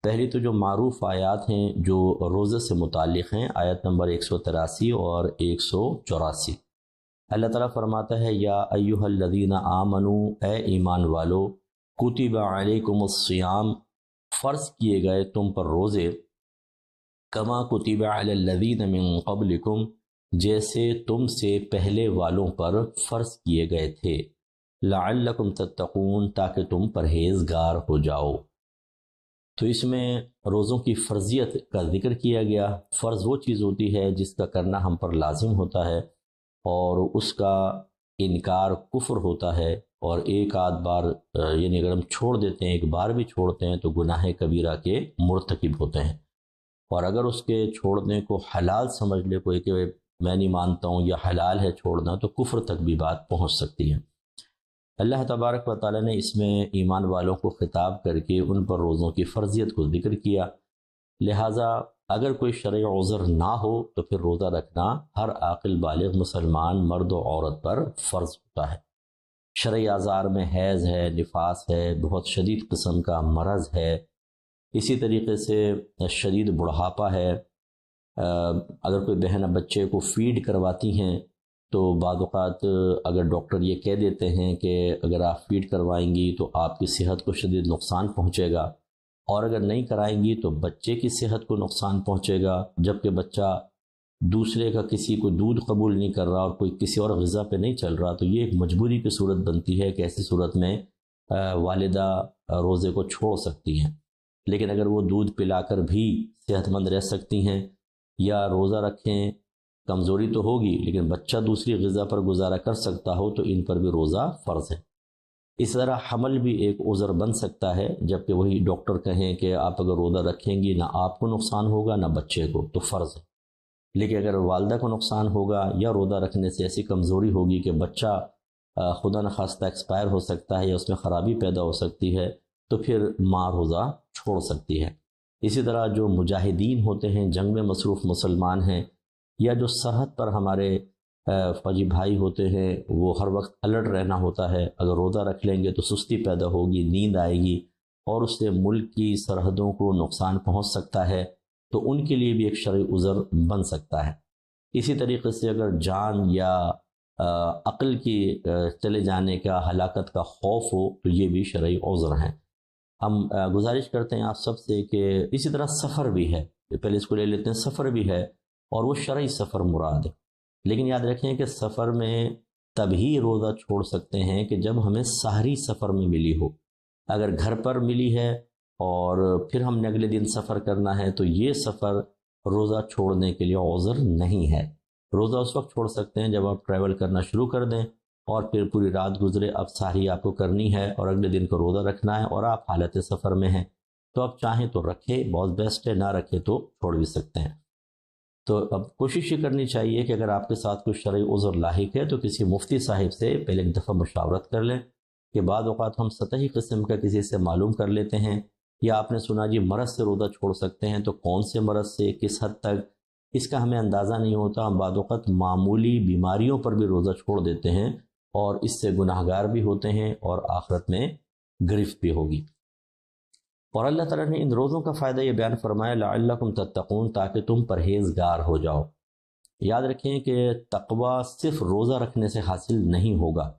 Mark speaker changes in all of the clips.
Speaker 1: پہلی تو جو معروف آیات ہیں جو روزے سے متعلق ہیں، آیت نمبر 183 اور 184۔ اللہ تعالیٰ فرماتا ہے یا ایھا الذین آمنوا، اے ایمان والو، کتب علیکم الصیام، فرض کیے گئے تم پر روزے، کما کتب علی الذین من قبلکم، جیسے تم سے پہلے والوں پر فرض کیے گئے تھے، لعلکم تتقون، تاکہ تم پرہیزگار ہو جاؤ۔ تو اس میں روزوں کی فرضیت کا ذکر کیا گیا۔ فرض وہ چیز ہوتی ہے جس کا کرنا ہم پر لازم ہوتا ہے اور اس کا انکار کفر ہوتا ہے، اور ایک آدھ بار یعنی اگر ہم چھوڑ دیتے ہیں، ایک بار بھی چھوڑتے ہیں تو گناہ کبیرہ کے مرتکب ہوتے ہیں، اور اگر اس کے چھوڑنے کو حلال سمجھ لے کوئی کہ میں نہیں مانتا ہوں یا حلال ہے چھوڑنا، تو کفر تک بھی بات پہنچ سکتی ہے۔ اللہ تبارک و تعالیٰ نے اس میں ایمان والوں کو خطاب کر کے ان پر روزوں کی فرضیت کو ذکر کیا، لہٰذا اگر کوئی شرعی عذر نہ ہو تو پھر روزہ رکھنا ہر عاقل بالغ مسلمان مرد و عورت پر فرض ہوتا ہے۔ شرعی اعذار میں حیض ہے، نفاس ہے، بہت شدید قسم کا مرض ہے، اسی طریقے سے شدید بڑھاپا ہے، اگر کوئی بہن بچے کو فیڈ کرواتی ہیں تو بعض اوقات اگر ڈاکٹر یہ کہہ دیتے ہیں کہ اگر آپ فیڈ کروائیں گی تو آپ کی صحت کو شدید نقصان پہنچے گا، اور اگر نہیں کرائیں گی تو بچے کی صحت کو نقصان پہنچے گا، جبکہ بچہ دوسرے کا کسی کو دودھ قبول نہیں کر رہا اور کوئی کسی اور غذا پہ نہیں چل رہا، تو یہ ایک مجبوری کی صورت بنتی ہے کہ ایسی صورت میں والدہ روزے کو چھوڑ سکتی ہیں۔ لیکن اگر وہ دودھ پلا کر بھی صحت مند رہ سکتی ہیں یا روزہ رکھیں، کمزوری تو ہوگی لیکن بچہ دوسری غذا پر گزارا کر سکتا ہو، تو ان پر بھی روزہ فرض ہے۔ اس طرح حمل بھی ایک عذر بن سکتا ہے، جبکہ وہی ڈاکٹر کہیں کہ آپ اگر روزہ رکھیں گی نہ آپ کو نقصان ہوگا نہ بچے کو، تو فرض ہے۔ لیکن اگر والدہ کو نقصان ہوگا یا روزہ رکھنے سے ایسی کمزوری ہوگی کہ بچہ خدا نخواستہ ایکسپائر ہو سکتا ہے یا اس میں خرابی پیدا ہو سکتی ہے، تو پھر ماں روزہ چھوڑ سکتی ہے۔ اسی طرح جو مجاہدین ہوتے ہیں، جنگ میں مصروف مسلمان ہیں، یا جو سرحد پر ہمارے فوجی بھائی ہوتے ہیں، وہ ہر وقت الرٹ رہنا ہوتا ہے، اگر روزہ رکھ لیں گے تو سستی پیدا ہوگی، نیند آئے گی اور اس سے ملک کی سرحدوں کو نقصان پہنچ سکتا ہے، تو ان کے لیے بھی ایک شرعی عذر بن سکتا ہے۔ اسی طریقے سے اگر جان یا عقل کی چلے جانے کا، ہلاکت کا خوف ہو، تو یہ بھی شرعی عذر ہیں۔ ہم گزارش کرتے ہیں آپ سب سے کہ اسی طرح سفر بھی ہے، پہلے اس کو لے لیتے ہیں، سفر بھی ہے، اور وہ شرعی سفر مراد ہے۔ لیکن یاد رکھیں کہ سفر میں تبھی روزہ چھوڑ سکتے ہیں کہ جب ہمیں سحری سفر میں ملی ہو۔ اگر گھر پر ملی ہے اور پھر ہم نے اگلے دن سفر کرنا ہے تو یہ سفر روزہ چھوڑنے کے لیے عذر نہیں ہے۔ روزہ اس وقت چھوڑ سکتے ہیں جب آپ ٹریول کرنا شروع کر دیں اور پھر پوری رات گزرے، اب سحری آپ کو کرنی ہے اور اگلے دن کو روزہ رکھنا ہے اور آپ حالت سفر میں ہیں، تو آپ چاہیں تو رکھیں، بہت بیسٹ ہے، نہ رکھیں تو چھوڑ بھی سکتے ہیں۔ تو اب کوشش یہ کرنی چاہیے کہ اگر آپ کے ساتھ کوئی شرعی عذر لاحق ہے تو کسی مفتی صاحب سے پہلے ایک دفعہ مشاورت کر لیں، کہ بعض اوقات ہم سطحی قسم کا کسی سے معلوم کر لیتے ہیں، یا آپ نے سنا جی مرض سے روزہ چھوڑ سکتے ہیں، تو کون سے مرض سے، کس حد تک، اس کا ہمیں اندازہ نہیں ہوتا۔ ہم بعض اوقات معمولی بیماریوں پر بھی روزہ چھوڑ دیتے ہیں اور اس سے گناہ گار بھی ہوتے ہیں اور آخرت میں گرفت بھی ہوگی۔ اور اللہ تعالیٰ نے ان روزوں کا فائدہ یہ بیان فرمایا لعلکم تتقون، تاکہ تم پرہیزگار ہو جاؤ۔ یاد رکھیں کہ تقوی صرف روزہ رکھنے سے حاصل نہیں ہوگا،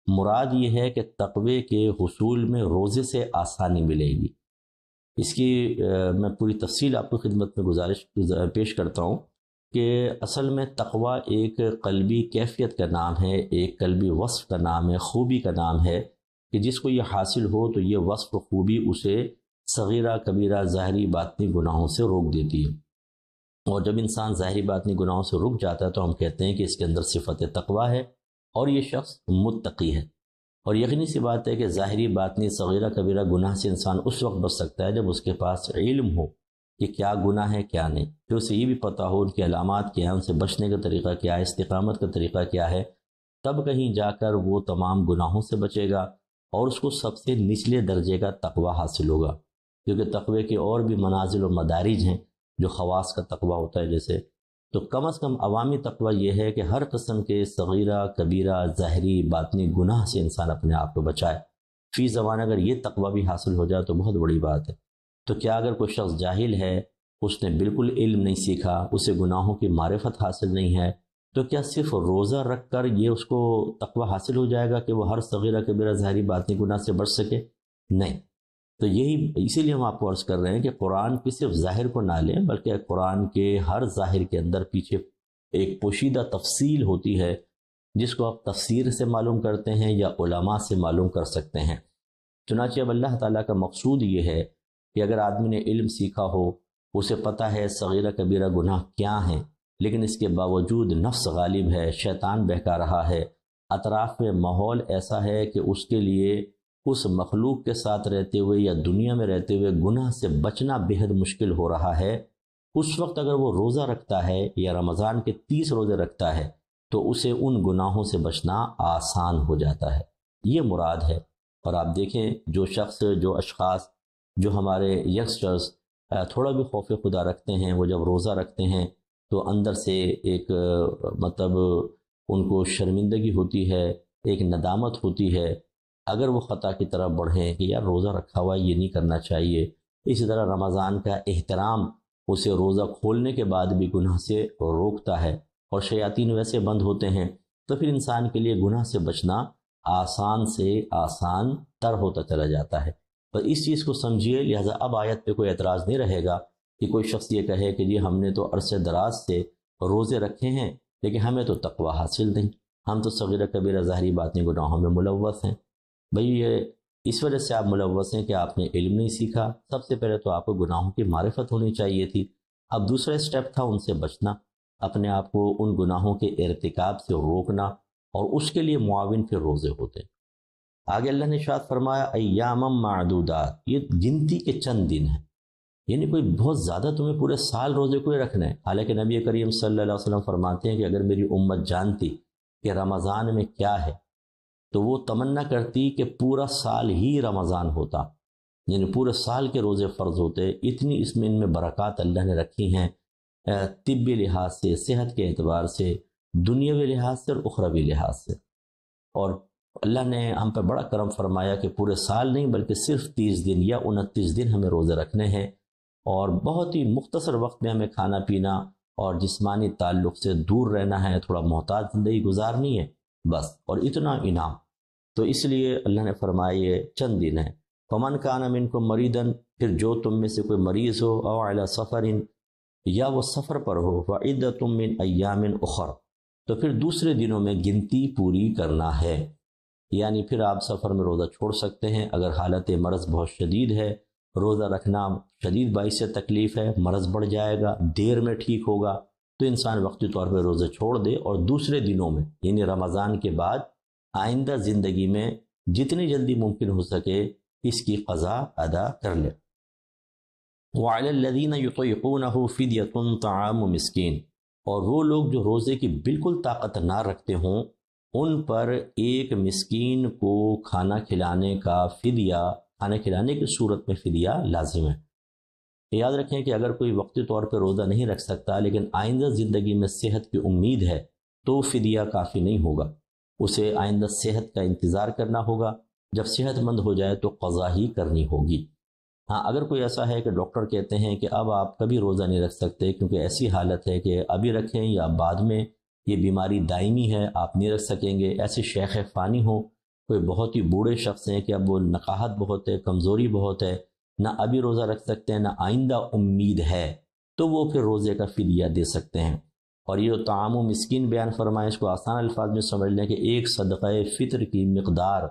Speaker 1: مراد یہ ہے کہ تقوی کے حصول میں روزے سے آسانی ملے گی۔ اس کی میں پوری تفصیل آپ کو خدمت میں گزارش پیش کرتا ہوں کہ اصل میں تقوی ایک قلبی کیفیت کا نام ہے، ایک قلبی وصف کا نام ہے، خوبی کا نام ہے، کہ جس کو یہ حاصل ہو تو یہ وصف و خوبی اسے صغیرہ کبیرہ ظاہری باطنی گناہوں سے روک دیتی ہے، اور جب انسان ظاہری باطنی گناہوں سے رک جاتا ہے تو ہم کہتے ہیں کہ اس کے اندر صفت تقوی ہے اور یہ شخص متقی ہے۔ اور یقینی سی بات ہے کہ ظاہری باطنی صغیرہ کبیرہ گناہ سے انسان اس وقت بچ سکتا ہے جب اس کے پاس علم ہو کہ کیا گناہ ہے کیا نہیں، پھر اسے یہ بھی پتہ ہو ان کی علامات کیا ہیں، ان سے بچنے کا طریقہ کیا ہے، استقامت کا طریقہ کیا ہے، تب کہیں جا کر وہ تمام گناہوں سے بچے گا اور اس کو سب سے نچلے درجے کا تقوی حاصل ہوگا، کیونکہ تقوی کے اور بھی منازل و مدارج ہیں جو خواص کا تقوی ہوتا ہے جیسے، تو کم از کم عوامی تقوی یہ ہے کہ ہر قسم کے صغیرہ کبیرہ ظاہری باطنی گناہ سے انسان اپنے آپ کو بچائے۔ فی زمان اگر یہ تقوی بھی حاصل ہو جائے تو بہت بڑی بات ہے۔ تو کیا اگر کوئی شخص جاہل ہے، اس نے بالکل علم نہیں سیکھا، اسے گناہوں کی معرفت حاصل نہیں ہے، تو کیا صرف روزہ رکھ کر یہ اس کو تقوی حاصل ہو جائے گا کہ وہ ہر صغیرہ کبیرہ ظاہری باطنی گناہ سے بچ سکے؟ نہیں۔ تو اسی لیے ہم آپ کو عرض کر رہے ہیں کہ قرآن کی صرف ظاہر کو نہ لیں، بلکہ قرآن کے ہر ظاہر کے اندر پیچھے ایک پوشیدہ تفصیل ہوتی ہے، جس کو آپ تفسیر سے معلوم کرتے ہیں یا علماء سے معلوم کر سکتے ہیں۔ چنانچہ اب اللہ تعالیٰ کا مقصود یہ ہے کہ اگر آدمی نے علم سیکھا ہو، اسے پتہ ہے صغیرہ کبیرہ گناہ کیا ہیں، لیکن اس کے باوجود نفس غالب ہے، شیطان بہکا رہا ہے، اطراف میں ماحول ایسا ہے کہ اس کے لیے اس مخلوق کے ساتھ رہتے ہوئے یا دنیا میں رہتے ہوئے گناہ سے بچنا بہت مشکل ہو رہا ہے، اس وقت اگر وہ روزہ رکھتا ہے یا رمضان کے 30 روزے رکھتا ہے تو اسے ان گناہوں سے بچنا آسان ہو جاتا ہے۔ یہ مراد ہے۔ اور آپ دیکھیں جو اشخاص جو ہمارے ینگسٹرز تھوڑا بھی خوف خدا رکھتے ہیں، وہ جب روزہ رکھتے ہیں تو اندر سے ایک مطلب ان کو شرمندگی ہوتی ہے، ایک ندامت ہوتی ہے اگر وہ خطا کی طرف بڑھیں کہ یار روزہ رکھا ہوا یہ نہیں کرنا چاہیے۔ اسی طرح رمضان کا احترام اسے روزہ کھولنے کے بعد بھی گناہ سے روکتا ہے، اور شیاطین ویسے بند ہوتے ہیں، تو پھر انسان کے لیے گناہ سے بچنا آسان سے آسان تر ہوتا چلا جاتا ہے۔ تو اس چیز کو سمجھیے، لہذا اب آیت پہ کوئی اعتراض نہیں رہے گا کہ کوئی شخص یہ کہے کہ جی ہم نے تو عرصے دراز سے روزے رکھے ہیں لیکن ہمیں تو تقوی حاصل نہیں، ہم تو صغیرہ کبیرہ ظاہری باطنی گناہوں میں ملوث ہیں۔ بھئی یہ اس وجہ سے آپ ملوث ہیں کہ آپ نے علم نہیں سیکھا۔ سب سے پہلے تو آپ کو گناہوں کی معرفت ہونی چاہیے تھی، اب دوسرا سٹیپ تھا ان سے بچنا، اپنے آپ کو ان گناہوں کے ارتکاب سے روکنا، اور اس کے لیے معاون پھر روزے ہوتے ہیں۔ آگے اللہ نے ارشاد فرمایا ایام معدودات، یہ گنتی کے چند دن ہیں، یعنی کوئی بہت زیادہ تمہیں پورے سال روزے کو ہی رکھنا ہے۔ حالانکہ نبی کریم صلی اللہ علیہ وسلم فرماتے ہیں کہ اگر میری امت جانتی کہ رمضان میں کیا ہے تو وہ تمنا کرتی کہ پورا سال ہی رمضان ہوتا، یعنی پورے سال کے روزے فرض ہوتے۔ اتنی اس میں ان میں برکات اللہ نے رکھی ہیں، طبی لحاظ سے، صحت کے اعتبار سے، دنیاوی لحاظ سے اور اخروی لحاظ سے۔ اور اللہ نے ہم پہ بڑا کرم فرمایا کہ پورے سال نہیں بلکہ صرف 30 دن یا 29 دن ہمیں روزے رکھنے ہیں، اور بہت ہی مختصر وقت میں ہمیں کھانا پینا اور جسمانی تعلق سے دور رہنا ہے، تھوڑا محتاط زندگی گزارنی ہے بس، اور اتنا انعام۔ تو اس لیے اللہ نے فرمایا یہ چند دن ہیں۔ فمن کان منکم مریضا، پھر جو تم میں سے کوئی مریض ہو، او علی سفر، یا وہ سفر پر ہو، وعدۃ من ایام اخر، تو پھر دوسرے دنوں میں گنتی پوری کرنا ہے، یعنی پھر آپ سفر میں روزہ چھوڑ سکتے ہیں۔ اگر حالت مرض بہت شدید ہے، روزہ رکھنا شدید باعث سے تکلیف ہے، مرض بڑھ جائے گا، دیر میں ٹھیک ہوگا، تو انسان وقتی طور پہ روزے چھوڑ دے، اور دوسرے دنوں میں یعنی رمضان کے بعد آئندہ زندگی میں جتنی جلدی ممکن ہو سکے اس کی قضا ادا کر لے۔ وعلی الذین یطیقونہ فدیۃ طعام مسکین، اور وہ لوگ جو روزے کی بالکل طاقت نہ رکھتے ہوں ان پر ایک مسکین کو کھانا کھلانے کا فدیہ، کھانا کھلانے کی صورت میں فدیہ لازم ہے۔ یاد رکھیں کہ اگر کوئی وقتی طور پہ روزہ نہیں رکھ سکتا لیکن آئندہ زندگی میں صحت کی امید ہے تو فدیہ کافی نہیں ہوگا، اسے آئندہ صحت کا انتظار کرنا ہوگا، جب صحت مند ہو جائے تو قضا ہی کرنی ہوگی۔ ہاں اگر کوئی ایسا ہے کہ ڈاکٹر کہتے ہیں کہ اب آپ کبھی روزہ نہیں رکھ سکتے کیونکہ ایسی حالت ہے کہ ابھی رکھیں یا بعد میں یہ بیماری دائمی ہے، آپ نہیں رکھ سکیں گے، ایسے شیخ فانی ہوں، کوئی بہت ہی بوڑھے شخص ہیں کہ اب وہ نقاہت بہت ہے، کمزوری بہت ہے، نہ ابھی روزہ رکھ سکتے ہیں نہ آئندہ امید ہے، تو وہ پھر روزے کا فدیہ دے سکتے ہیں۔ اور یہ جو طعام و مسکین بیان فرمائے، اس کو آسان الفاظ میں سمجھ لیں کہ ایک صدقہ فطر کی مقدار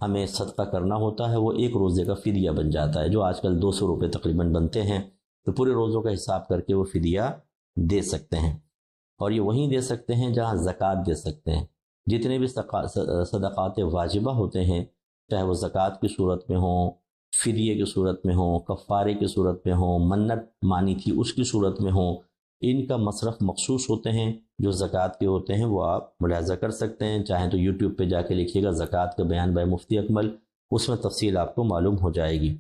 Speaker 1: ہمیں صدقہ کرنا ہوتا ہے، وہ ایک روزے کا فدیہ بن جاتا ہے، جو آج کل 200 روپے تقریباً بنتے ہیں، تو پورے روزوں کا حساب کر کے وہ فدیہ دے سکتے ہیں۔ اور یہ وہیں دے سکتے ہیں جہاں زکوٰۃ دے سکتے ہیں۔ جتنے بھی صدقات واجبہ ہوتے ہیں، چاہے وہ زکوٰۃ کی صورت میں ہوں، فدیے کی صورت میں ہوں، کفارے کی صورت میں ہوں، منت مانی تھی اس کی صورت میں ہوں، ان کا مصرف مخصوص ہوتے ہیں۔ جو زکوٰۃ کے ہوتے ہیں وہ آپ ملاحظہ کر سکتے ہیں، چاہیں تو یوٹیوب پہ جا کے لکھیے گا زکوٰۃ کا بیان بائی مفتی اکمل، اس میں تفصیل آپ کو معلوم ہو جائے گی۔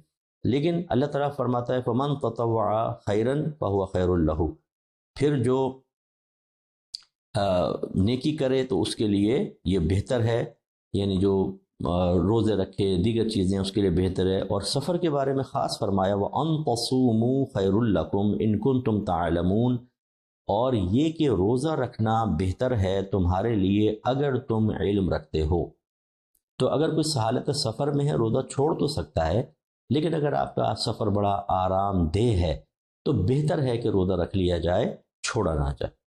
Speaker 1: لیکن اللہ تعالیٰ فرماتا ہے فَمَن تَطَوَّعَ خَيْرًا فَهُوَ خَيْرٌ لَهُ، پھر جو نیکی کرے تو اس کے لیے یہ بہتر ہے، یعنی جو روزے رکھے، دیگر چیزیں اس کے لیے بہتر ہے۔ اور سفر کے بارے میں خاص فرمایا وَأَن تَصُومُوا خَيْرٌ لَكُمْ إِن كُنتُمْ تَعْلَمُونَ، اور یہ کہ روزہ رکھنا بہتر ہے تمہارے لیے اگر تم علم رکھتے ہو۔ تو اگر کوئی حالت سفر میں ہے روزہ چھوڑ تو سکتا ہے، لیکن اگر آپ کا سفر بڑا آرام دہ ہے تو بہتر ہے کہ روزہ رکھ لیا جائے، چھوڑا نہ جائے۔